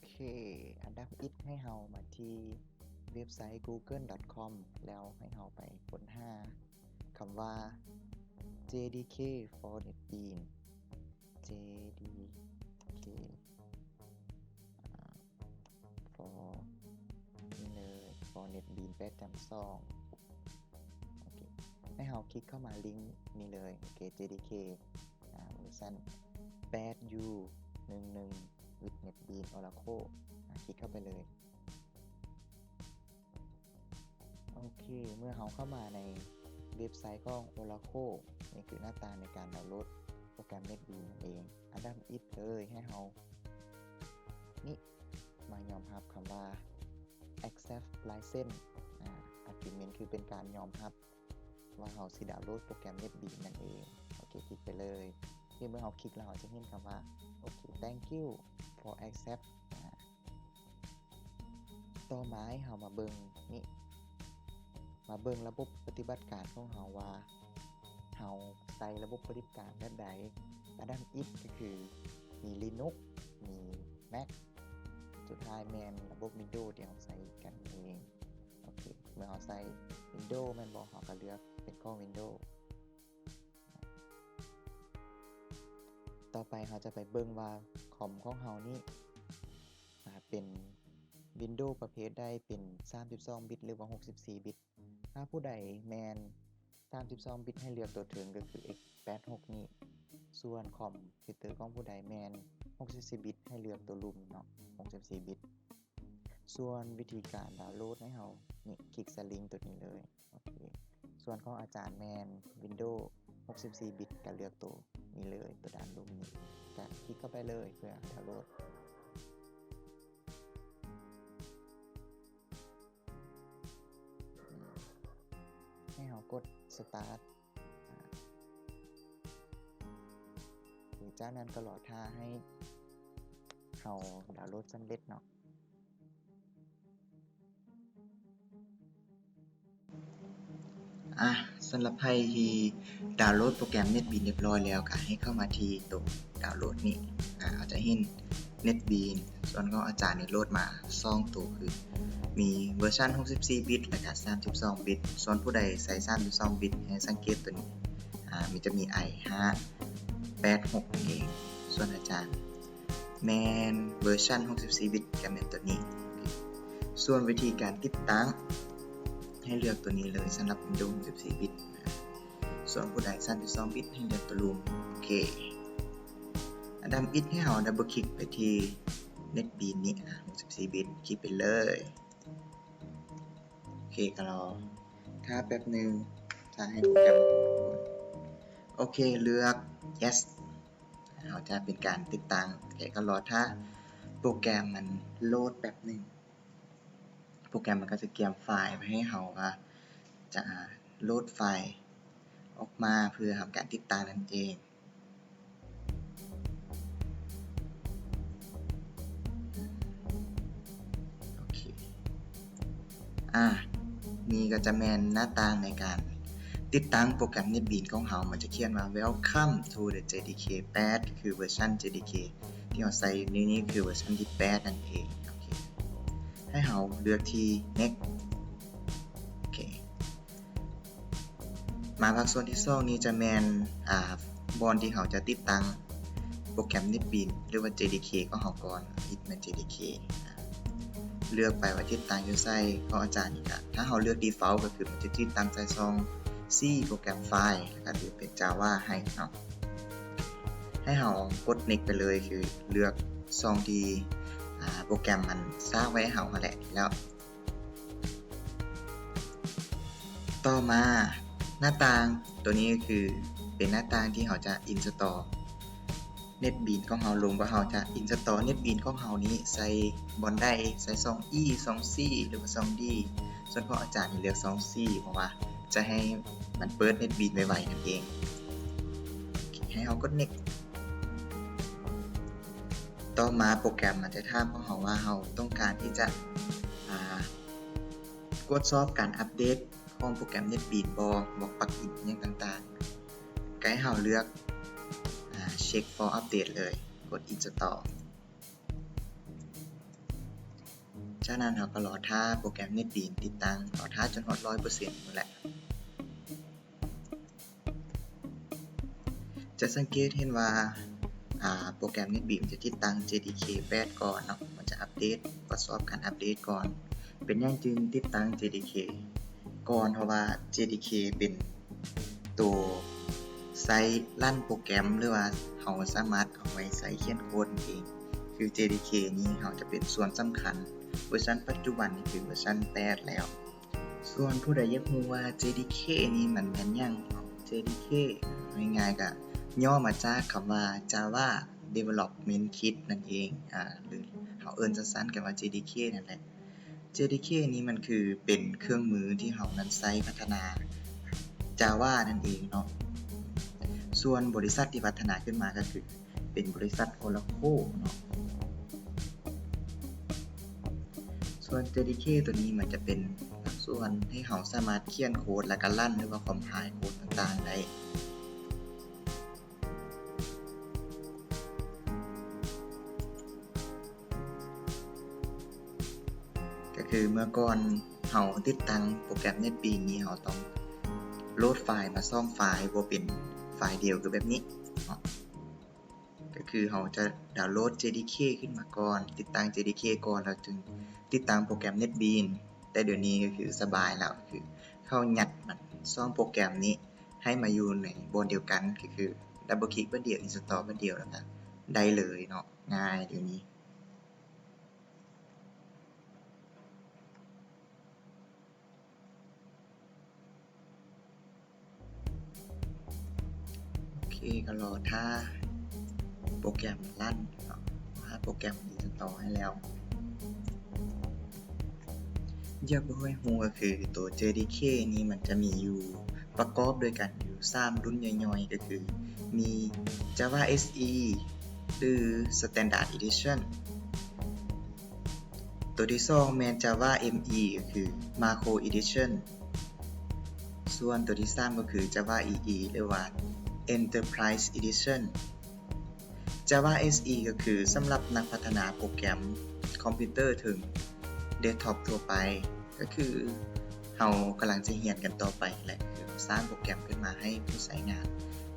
เคอันดับอิฐให้เฮามาที่เว็บไซต์ google.com แล้วให้เฮาไปค้นหาคำว่า JDK for NetBeans JDK for นี่เลย for NetBeans 8.2 โอเคให้เฮาคลิกเข้ามาลิงก์นี่เลยโอเค JDK เวอร์ชัน 8U11 with NetBeans Oracle คลิกเข้าไปเลยโอเคเมื่อเราเข้ามาในเว็บไซต์ของ Oracle นี่คือหน้าตาในการดาวน์โหลดโปรแกรม NetBeans นั่นเองอันดับอิฐเลยให้เรานี่มายอมรับคำว่า accept license agreement คือเป็นการยอมรับว่าเราสิดาวน์โหลดโปรแกรม NetBeans นั่นเองโอเคคลิกไปเลยเมื่อเราคลิกแล้วเราจะเห็นคำว่าโอเค thank you for accept ต่อมาให้เรามาเบิ่งนี่มาเบิ่งระบบปฏิบัติการของเราว่าเราใส่ระบบปฏิบัติการแบบใดอันดับอิฐก็คือมี Linux มี Mac สุดท้ายแมนระบบ Windows ที่เราใส่กันเองโอเคเมื่อเราใส่ Windows แมนบอกเราก็เลือกเป็นข้อ Windows ต่อไปเราจะไปเบิ่งว่าคอมของเรานี่เป็น Windows ประเภทใดเป็น32บิตหรือว่า64บิตถ้าผู้ใดแมน32บิตให้เลือกตัวถึงก็คือ x86 นี่ส่วนคอมพิวเตอร์ของผู้ใดแมน64บิตให้เลือกตัวลุ่มเนาะ64บิตส่วนวิธีการดาวน์โหลดให้เรานี่คลิกสลิงตัวนี้เลยโอเคส่วนของอาจารย์แมน Windows 64บิตก็เลือกตัวนี้เลยตัวด้านลุ่มนี้ก็คลิกเข้าไปเลยเพื่อดาวน์โหลดให้เรากด start หรือจากนั้นก็รอท่าให้เราดาวน์โหลดสำเร็จเนาะสำหรับใครที่ดาวน์โหลดโปรแกรม NetBeans เรียบร้อยแล้วก็ให้เข้ามาที่ตรงดาวน์โหลดนี่อาจจะเห็น NetBeans ส่วนของอาจารย์นี่โหลดมา2ตัวคือมีเวอร์ชัน64บิตและก็32บิตส่วนผู้ใดใส่32บิตให้สังเกตตัวนี้จะมี i586 เองส่วนอาจารย์แมนเวอร์ชัน64บิตก็แม่นตัวนี้ส่วนวิธีการติดตั้งให้เลือกตัวนี้เลยสำหรับ Windows 64บิตส่วนผู้ใด32บิตให้เลือกตัวลุ่มโอเคอันดับอิฐให้เราดับเบิลคลิกไปที่ NetBeans นี่64บิตคลิกไปเลยโอเคก็รอถ้าแป๊บนึงจะให้โปรแกรมโอเคเลือก yes เราจะเป็นการติดตั้งโอเคก็รอถ้าโปรแกรมมันโหลดแป๊บนึงโปรแกรมมันก็จะเตรียมไฟล์ไว้ให้เราว่าจะโหลดไฟล์ออกมาเพื่อทำการติดตั้งนั่นเองโอเคนี่ก็จะแมนหน้าต่างในการติดตั้งโปรแกรม NetBeans ของเรามันจะเขียนว่า Welcome to the JDK 8 คือเวอร์ชัน JDK ที่เราใส่นี้คือเวอร์ชันที่8นั่นเองโอเคให้เราเลือกที่ Next โอเคมาภาคส่วนที่2นี้จะแมนบอนที่เราจะติดตั้งโปรแกรม NetBeans หรือว่า JDK ของเราก่อนอิฐมัน JDK เลือกไปว่าติดตั้งอยู่ไซต์ของอาจารย์นี่ก็ถ้าเราเลือก Default ก็คือมันจะติดตั้งใส่ซองC โปรแกรมไฟล์แล้วก็หรือเป็น Java ให้เนาะให้เรากด Next ไปเลยคือเลือกซองที่โปรแกรมมันสร้างไว้ให้เราแหละแล้วต่อมาหน้าต่างตัวนี้ก็คือเป็นหน้าต่างที่เราจะ install NetBeans ของเราลงว่าเราจะ install NetBeans ของเรานี้ใส่บอนได้ใส่ซอง E ซอง C หรือว่าซอง D ส่วนของอาจารย์นี่เลือกซอง C เพราะว่าจะให้มันเปิด NetBeans ไวๆนั่นเองให้เรากด Next ต่อมาโปรแกรมมันจะถามของเราว่าเราต้องการที่จะตรวจสอบการอัปเดตของโปรแกรม NetBeans บอกปลั๊กอินอย่างต่างๆให้เราเลือกเช็ค for update เลยกด install จากนั้นเราก็รอท่าโปรแกรม NetBeans ติดตั้งรอท่าจนฮอด 100% นั่นแหละจะสังเกตเห็นว่าโปรแกรม NetBeans จะติดตั้ง JDK 8 ก่อนเนาะมันจะอัปเดตทดสอบการอัปเดตก่อนเป็นอย่างจึงติดตั้ง JDK ก่อนเพราะว่า JDK เป็นตัวใช้ลั่นโปรแกรมหรือว่าเราสามารถเอาไว้ใช้เขียนโค้ดเองคือ JDK นี้เราจะเป็นส่วนสำคัญเวอร์ชันปัจจุบันนี่คือเวอร์ชัน8แล้วส่วนผู้ใดอยากรู้ว่า JDK นี้มันเป็นหยัง JDK ง่ายๆก็ย่อมาจากคำว่า Java Development Kit นั่นเองหรือเราเอิ้นสั้นๆกันว่า JDK นั่นแหละ JDK นี้มันคือเป็นเครื่องมือที่เรานั้นใช้พัฒนา Java นั่นเองเนาะส่วนบริษัทที่พัฒนาขึ้นมาก็คือเป็นบริษัท Oracle เนาะส่วน JDK ตัวนี้มันจะเป็นส่วนให้เราสามารถเขียนโค้ดและก็รันหรือว่าคอมไพล์โค้ดต่างๆได้ก็คือเมื่อก่อนเราติดตั้งโปรแกรม NetBeans นี้เราต้องโหลดไฟล์มาซ่อมไฟล์บ่เป็นไฟล์เดียวคือแบบนี้ก็คือเราจะดาวน์โหลด JDK ขึ้นมาก่อนติดตั้ง JDK ก่อนแล้วจึงติดตั้งโปรแกรม NetBeans แต่เดี๋ยวนี้ก็คือสบายแล้วคือเข้ายัดมันซ่อมโปรแกรมนี้ให้มาอยู่ในบนเดียวกันก็คือดับเบิลคลิกบัดเดียวอินสตอลบัดเดียวแล้วก็ได้เลยเนาะง่ายเดี๋ยวนี้โอเคก็รอถ้าโปรแกรมลั่นเนาะถ้าโปรแกรมอินสตอลให้แล้วอยากรู้ให้ฮู้ก็คือตัว JDK นี้มันจะมีอยู่ประกอบด้วยกันอยู่3รุ่นย่อยๆก็คือมี Java SE หรือ Standard Edition ตัวที่2แม่น Java ME ก็คือ Macro Edition ส่วนตัวที่3ก็คือ Java EE หรือว่า Enterprise Edition Java SE ก็คือสำหรับนักพัฒนาโปรแกรมคอมพิวเตอร์ถึงเดสก์ท็อปทั่วไปก็คือเรากำลังจะเรียนกันต่อไปแหละคือสร้างโปรแกรมขึ้นมาให้ผู้ใช้งาน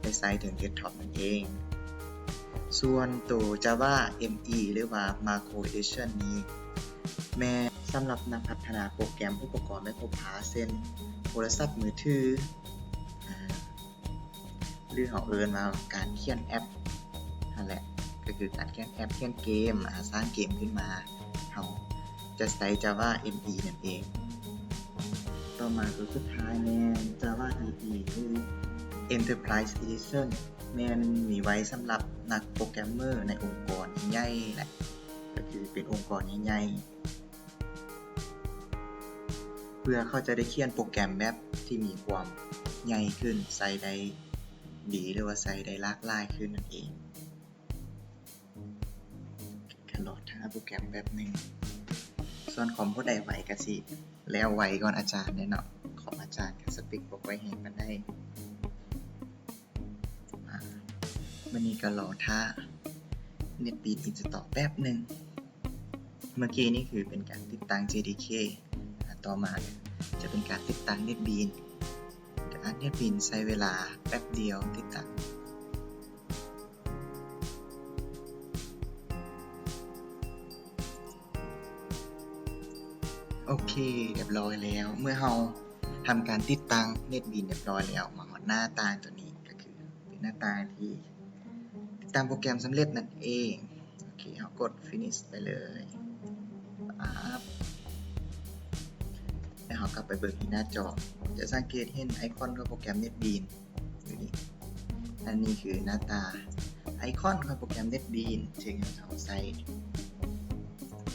ได้ใช้ถึงเดสก์ท็อปนั่นเองส่วนตัว Java ME หรือว่า Macro Edition นี้แม้สำหรับนักพัฒนาโปรแกรมอุปกรณ์ไม่พกพาเช่นโทรศัพท์มือถือหรือเราเอิ้นว่าการเขียนแอปนั่นแหละก็คือการเขียนแอปเขียนเกมสร้างเกมขึ้นมาเราจะใช้ Java ME นั่นเองต่อมาตัวสุดท้ายแม่น Java EE คือ Enterprise Edition แม่นมีไว้สำหรับนักโปรแกรมเมอร์ในองค์กรใหญ่ๆแหละก็คือเป็นองค์กรใหญ่ๆเพื่อเขาจะได้เขียนโปรแกรมแบบที่มีความใหญ่ขึ้นใช้ได้ดีหรือว่าใช้ได้หลากหลายขึ้นนั่นเองกันรอถ้าโปรแกรมแบบนึงส่วนของผู้ใดไหวก็สิแล้วไวก่อนอาจารย์เนาะของอาจารย์ก็สปิกบอกไว้ให้มันได้วันนี้ก็รอถ้า NetBeans install แป๊บนึงเมื่อกี้นี่คือเป็นการติดตั้ง JDK ต่อมาจะเป็นการติดตั้ง NetBeans แต่NetBeansใช้เวลาแป๊บเดียวติดตั้งโอเคเรียบร้อยแล้วเมื่อเราทำการติดตั้ง NetBeans เรียบร้อยแล้วมาหน้าตาตัวนี้ก็คือเป็นหน้าตาที่ติดตั้งโปรแกรมสำเร็จนั่นเองโอเคเรากด finish ไปเลยแล้วเรากลับไปเบิกที่หน้าจอจะสังเกตเห็นไอคอนของโปรแกรม NetBeans อยู่นี่อันนี้คือหน้าตาไอคอนของโปรแกรม NetBeans ที่เราใช้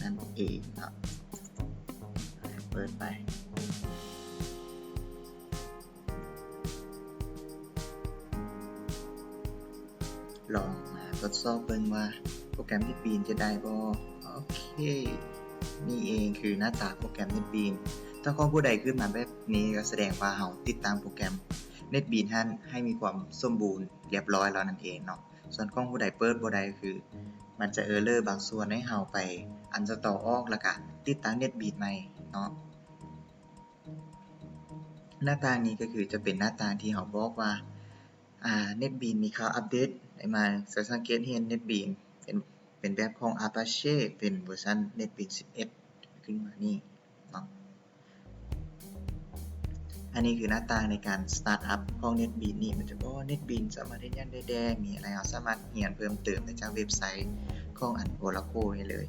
นั่นเองครับเปิดไปลองมาทดสอบเบิ่งว่าโปรแกรม NetBeans จะได้บ่โอเคนี่เองคือหน้าตาโปรแกรม NetBeans ถ้าของผู้ใดขึ้นมาแบบนี้ก็แสดงว่าเราติดตั้งโปรแกรม NetBeans ให้มีความสมบูรณ์เรียบร้อยแล้วนั่นเองเนาะส่วนของผู้ใดเปิดบ่ได้คือมันจะเออร์เลอร์บางส่วนให้เราไป อันสตอออกแล้วก็ติดตั้ง NetBeans ใหม่เนาะหน้าต่างนี้ก็คือจะเป็นหน้าต่างที่เขาบอกว่าNetBeans มีข่าวอัปเดตได้มาสังเกตเห็น NetBeans เป็นแบบของ Apache เป็นเวอร์ชัน NetBeans 11 ขึ้นมานี่เนาะอันนี้คือหน้าต่างในการ Start up ของ NetBeans นี่มันจะบอกว่า NetBeans สามารถเฮ็ดหยังได้แด่มีอะไรเราสามารถเรียนเพิ่มเติมได้จากเว็บไซต์ของOracle นี่เลย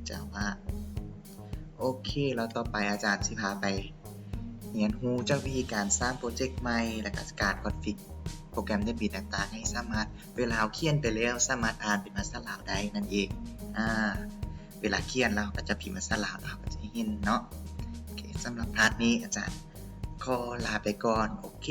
จะว่าโอเคแล้วต่อไปอาจารย์สิพาไปเรียนรู้จากวิธีการสร้างโปรเจกต์ใหม่และก็การคอนฟิกโปรแกรม NetBeans ต่างๆให้สามารถเวลาเราเขียนไปแล้วสามารถอ่านเป็นภาษาลาวได้นั่นเองเวลาเขียนเราก็จะพิมพ์ภาษาลาวเราก็จะเห็นเนาะโอเคสำหรับพาร์ทนี้อาจารย์ขอลาไปก่อนโอเค